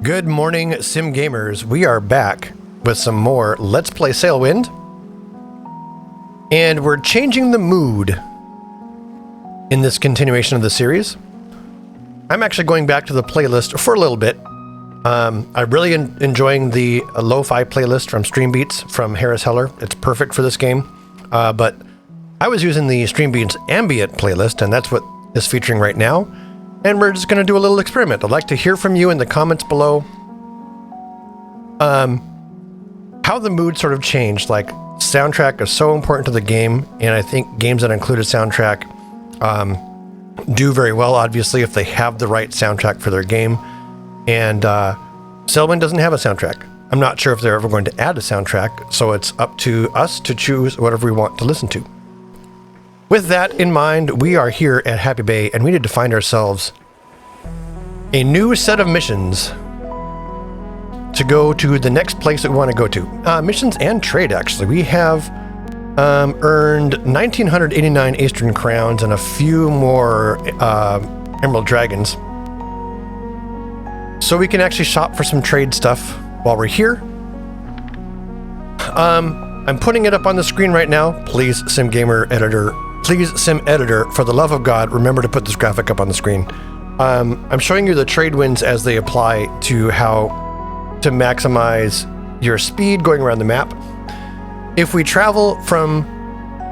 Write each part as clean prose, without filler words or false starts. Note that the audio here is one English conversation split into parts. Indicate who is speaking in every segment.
Speaker 1: Good morning, Sim Gamers. We are back with some more Let's Play Sailwind. And we're changing the mood in this continuation of the series. I'm actually going back to the playlist for a little bit. I'm really enjoying the lo-fi playlist from Stream Beats from Harris Heller. It's perfect for this game. But I was using the Stream Beats ambient playlist, and that's what is featuring right now. And we're just going to do a little experiment. I'd like to hear from you in the comments below how the mood sort of changed. Like, soundtrack is so important to the game, and I think games that include a soundtrack do very well, obviously, if they have the right soundtrack for their game. And Sailwind doesn't have a soundtrack. I'm not sure if they're ever going to add a soundtrack, so it's up to us to choose whatever we want to listen to. With that in mind, we are here at Happy Bay, and we need to find ourselves a new set of missions to go to the next place that we want to go to. Missions and trade, actually. We have earned 1,989 Aestrin crowns and a few more Emerald Dragons. So we can actually shop for some trade stuff while we're here. I'm putting it up on the screen right now. Please, Sim Editor, for the love of God, remember to put this graphic up on the screen. I'm showing you the trade winds as they apply to how to maximize your speed going around the map. If we travel from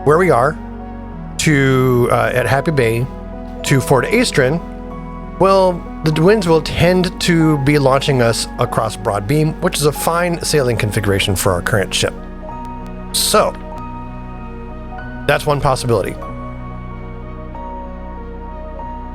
Speaker 1: where we are to at Happy Bay to Fort Aestrin, well, the winds will tend to be launching us across Broad Beam, which is a fine sailing configuration for our current ship. So, that's one possibility.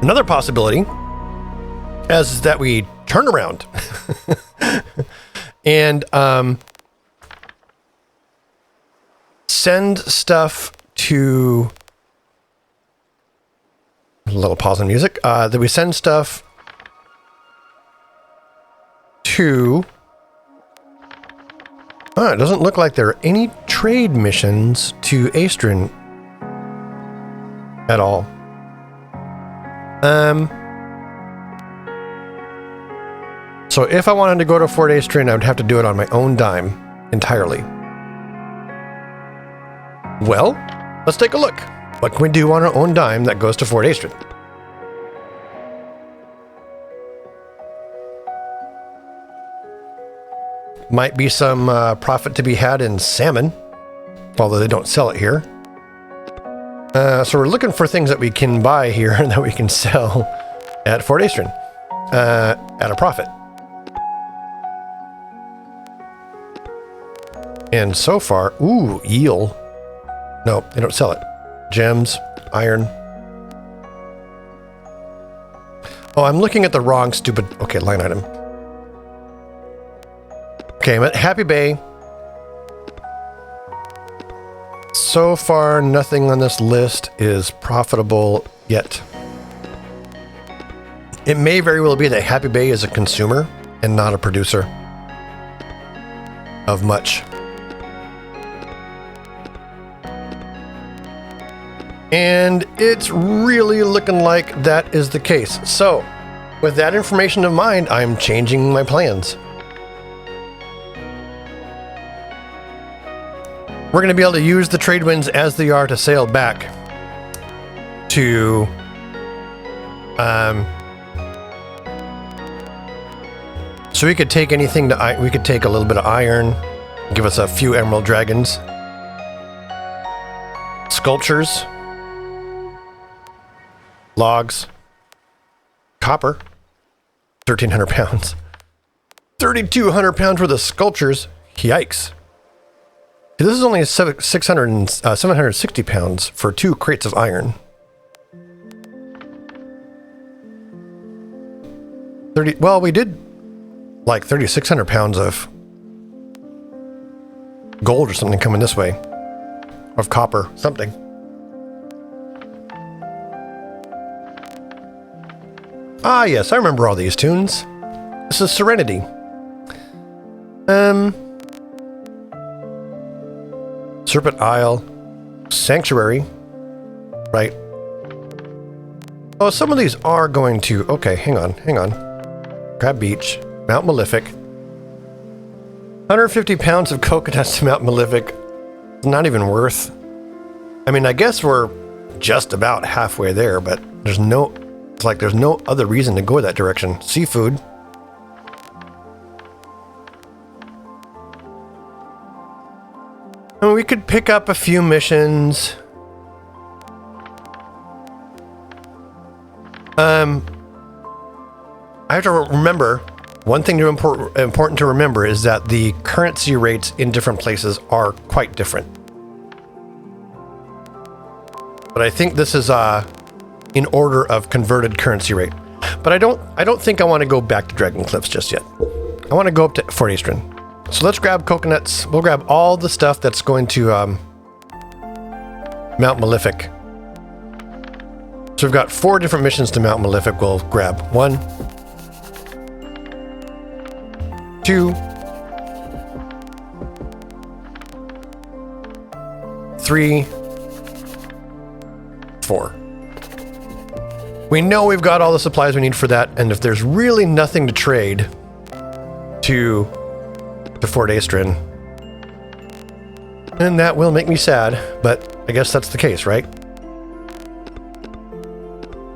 Speaker 1: Another possibility is that we turn around and send stuff to... A little pause on music. That we send stuff to... it doesn't look like there are any trade missions to Aestrin at all. So if I wanted to go to Fort Aestrin, I would have to do it on my own dime entirely. Well, let's take a look. What can we do on our own dime that goes to Fort Aestrin? Might be some profit to be had in salmon, although they don't sell it here. So we're looking for things that we can buy here and that we can sell at Fort Aestrin at a profit. And so far, ooh, eel. No, they don't sell it. Gems, iron. Oh, I'm looking at the wrong stupid... Okay, line item. Okay, I'm at Happy Bay. So far, nothing on this list is profitable yet. It may very well be that Happy Bay is a consumer and not a producer of much. And it's really looking like that is the case. So, with that information in mind, I'm changing my plans. We're going to be able to use the trade winds as they are to sail back to so we could take anything to we could take a little bit of iron, give us a few Emerald Dragons, sculptures, logs, copper, 1,300 pounds, 3,200 pounds worth of sculptures. Yikes. This is only 760 pounds for 2 crates of iron. 30. Well, we did like 3,600 pounds of gold or something coming this way, of copper, something. Ah, yes, I remember all these tunes. This is Serenity. Serpent Isle, Sanctuary, right? Oh, some of these are going to... Okay, hang on. Crab Beach. Mount Malefic. 150 pounds of coconuts to Mount Malefic. Not even worth. I mean, I guess we're just about halfway there, but there's no other reason to go that direction. Seafood. And we could pick up a few missions. I have to remember, one thing important to remember is that the currency rates in different places are quite different. But I think this is in order of converted currency rate. But I don't think I want to go back to Dragon Cliffs just yet. I want to go up to Fort Aestrin. So let's grab coconuts. We'll grab all the stuff that's going to Mount Malefic. So we've got 4 different missions to Mount Malefic. We'll grab 1, 2, 3, 4. We know we've got all the supplies we need for that, and if there's really nothing to trade to Fort Aestrin, then that will make me sad, but I guess that's the case, right?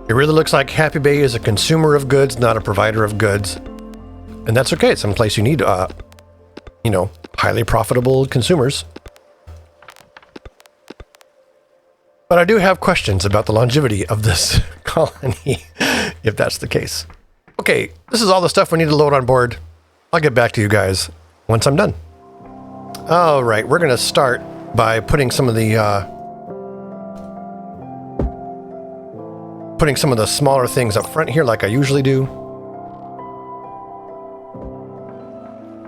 Speaker 1: It really looks like Happy Bay is a consumer of goods, not a provider of goods. And that's okay. It's someplace you need, highly profitable consumers. But I do have questions about the longevity of this colony, if that's the case. Okay, this is all the stuff we need to load on board. I'll get back to you guys once I'm done. All right, we're going to start by putting some of the smaller things up front here like I usually do.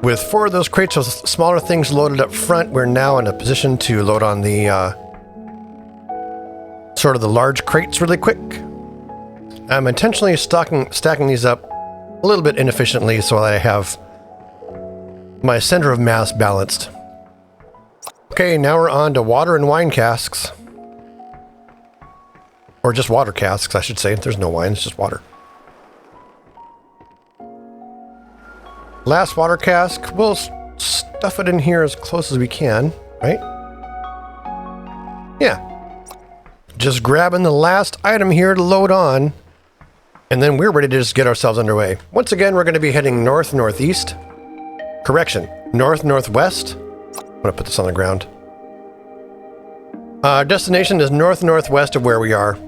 Speaker 1: With 4 of those crates of smaller things loaded up front, we're now in a position to load on the sort of the large crates really quick. I'm intentionally stacking these up a little bit inefficiently so that I have my center of mass balanced. Okay, now we're on to water and wine casks. Or just water casks, I should say. There's no wine, it's just water. Last water cask. We'll stuff it in here as close as we can, right? Yeah. Just grabbing the last item here to load on. And then we're ready to just get ourselves underway. Once again, we're going to be heading north-northeast. Correction, north-northwest. I'm going to put this on the ground. Our destination is north-northwest of where we are.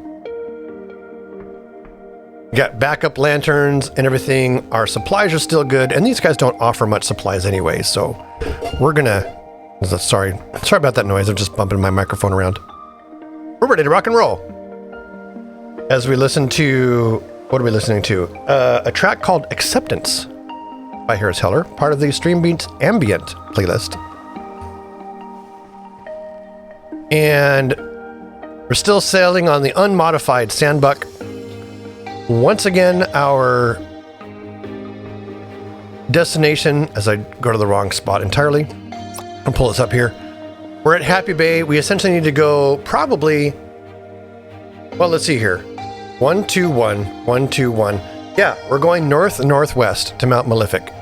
Speaker 1: Got backup lanterns and everything. Our supplies are still good, and these guys don't offer much supplies anyway, so we're gonna... Sorry about that noise. I'm just bumping my microphone around. We're ready to rock and roll. As we listen to... What are we listening to? A track called Acceptance by Harris Heller, part of the Stream Beats Ambient playlist. And we're still sailing on the unmodified Sandbuck. Once again, our destination, as I go to the wrong spot entirely, I'll pull this up here. We're at Happy Bay. We essentially need to go probably, well, let's see here. 121, 121. Yeah, we're going north-northwest to Mount Malefic.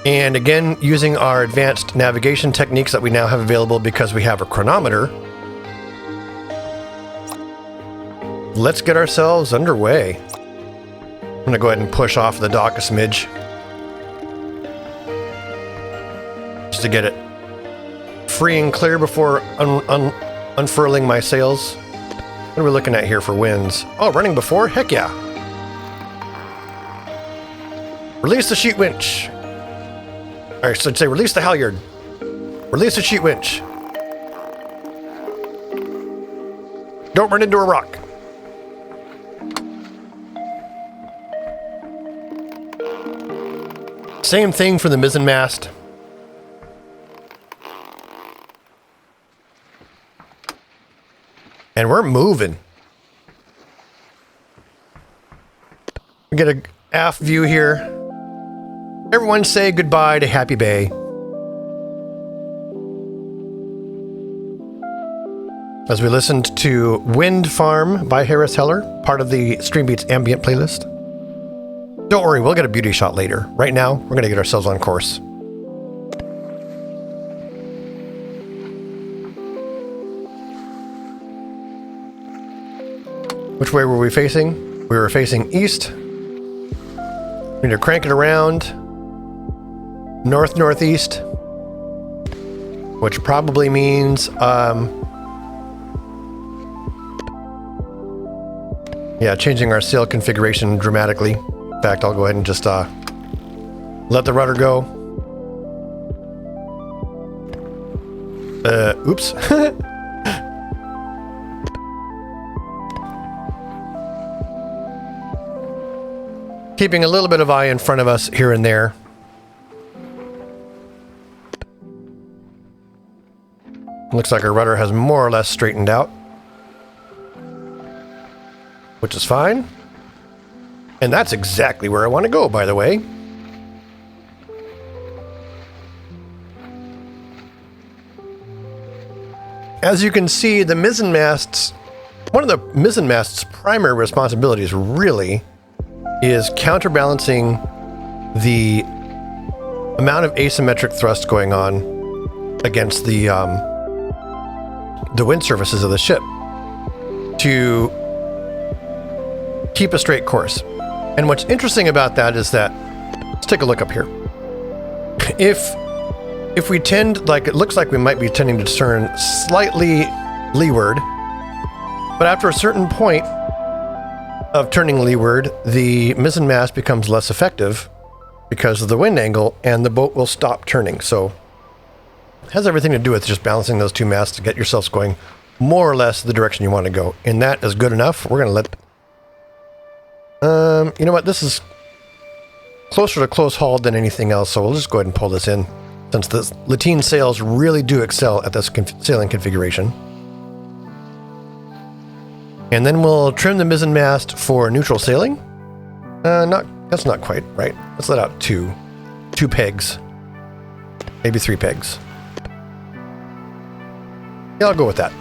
Speaker 1: And again, using our advanced navigation techniques that we now have available because we have a chronometer, let's get ourselves underway. I'm going to go ahead and push off the dock a smidge. Just to get it free and clear before unfurling my sails. What are we looking at here for winds? Oh, running before? Heck yeah. Release the sheet winch. All right, so I'd say release the halyard. Release the sheet winch. Don't run into a rock. Same thing for the mizzen mast. And we're moving. We get an aft view here. Everyone say goodbye to Happy Bay. As we listened to Wind Farm by Harris Heller, part of the Stream Beats Ambient playlist. Don't worry, we'll get a beauty shot later. Right now, we're going to get ourselves on course. Which way were we facing? We were facing east. We need to crank it around. North-northeast. Which probably means, yeah, changing our sail configuration dramatically. In fact, I'll go ahead and just let the rudder go. Oops. Keeping a little bit of eye in front of us here and there. Looks like our rudder has more or less straightened out, which is fine. And that's exactly where I want to go, by the way. As you can see, the mizzenmasts, one of the mizzenmast's primary responsibilities really is counterbalancing the amount of asymmetric thrust going on against the wind surfaces of the ship to keep a straight course. And what's interesting about that is that, let's take a look up here. If we tend, like it looks like we might be tending to turn slightly leeward, but after a certain point of turning leeward, the mizzenmast becomes less effective because of the wind angle, and the boat will stop turning. So it has everything to do with just balancing those two masts to get yourselves going more or less the direction you want to go. And that is good enough. We're going to let... you know what? This is closer to close haul than anything else, so we'll just go ahead and pull this in, since the lateen sails really do excel at this sailing configuration. And then we'll trim the mizzenmast for neutral sailing. That's not quite right. Let's let out two pegs, maybe 3 pegs. Yeah, I'll go with that.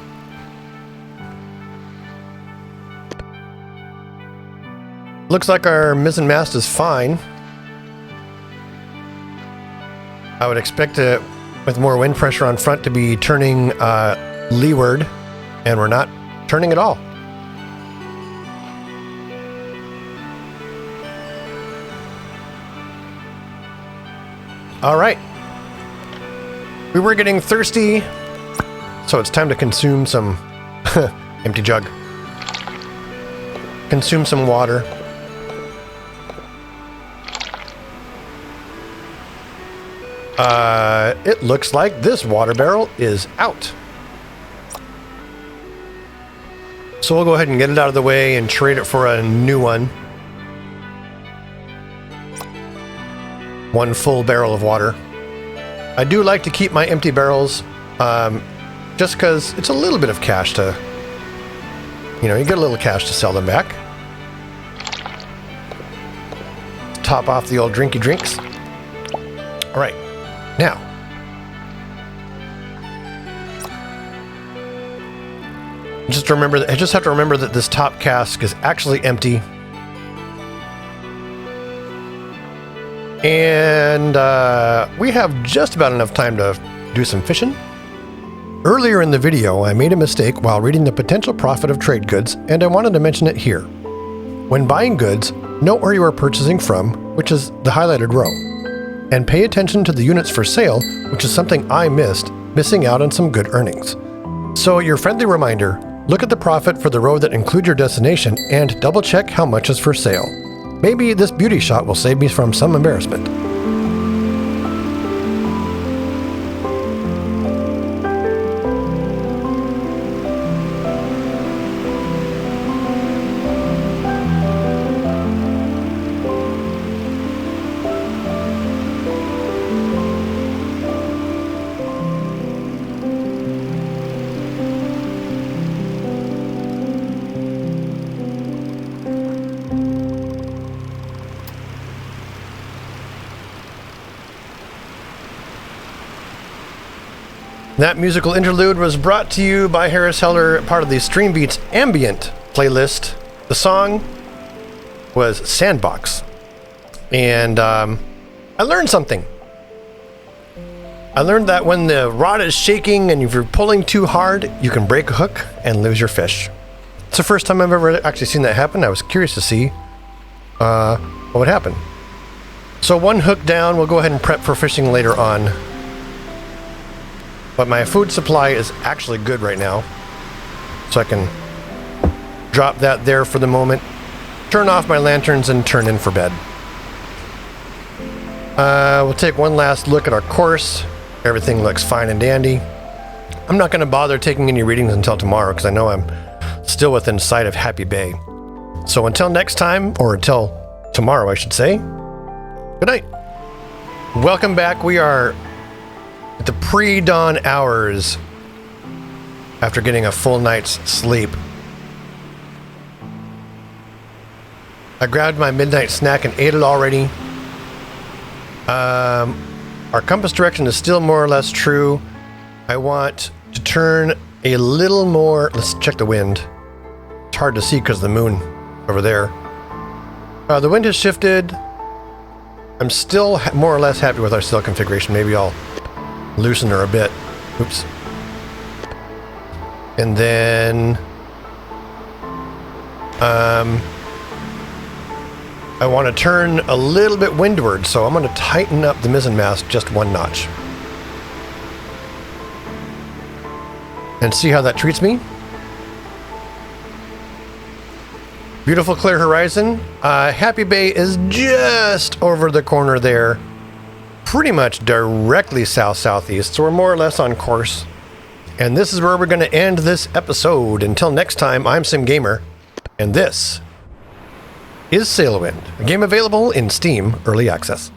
Speaker 1: Looks like our mizzenmast is fine. I would expect it, with more wind pressure on front, to be turning leeward, and we're not turning at all. All right. We were getting thirsty, so it's time to consume some empty jug. Consume some water. It looks like this water barrel is out. So we'll go ahead and get it out of the way and trade it for a new one. 1 full barrel of water. I do like to keep my empty barrels, just because it's a little bit of cash to, you get a little cash to sell them back. Top off the old drinky drinks. All right, now. I just have to remember that this top cask is actually empty. And we have just about enough time to do some fishing. Earlier in the video, I made a mistake while reading the potential profit of trade goods, and I wanted to mention it here. When buying goods, note where you are purchasing from, which is the highlighted row. And pay attention to the units for sale, which is something I missing out on some good earnings. So your friendly reminder, look at the profit for the row that includes your destination and double check how much is for sale. Maybe this beauty shot will save me from some embarrassment. That musical interlude was brought to you by Harris Heller, part of the Stream Beats Ambient playlist. The song was Sandbox. And I learned something. I learned that when the rod is shaking and if you're pulling too hard, you can break a hook and lose your fish. It's the first time I've ever actually seen that happen. I was curious to see what would happen. So one hook down, we'll go ahead and prep for fishing later on. But my food supply is actually good right now. So I can drop that there for the moment, turn off my lanterns, and turn in for bed. We'll take one last look at our course. Everything looks fine and dandy. I'm not going to bother taking any readings until tomorrow because I know I'm still within sight of Happy Bay. So until next time, or until tomorrow, I should say, good night. Welcome back. We are at the pre-dawn hours after getting a full night's sleep. I grabbed my midnight snack and ate it already. Our compass direction is still more or less true. I want to turn a little more. Let's check the wind. It's hard to see because of the moon over there. The wind has shifted. I'm still more or less happy with our sail configuration. Maybe I'll loosen her a bit. Oops. And then I want to turn a little bit windward, so I'm going to tighten up the mizzenmast just one notch. And see how that treats me. Beautiful clear horizon. Happy Bay is just over the corner there. Pretty much directly south-southeast, so we're more or less on course. And this is where we're going to end this episode. Until next time, I'm SimGamer, and this is Sailwind, a game available in Steam Early Access.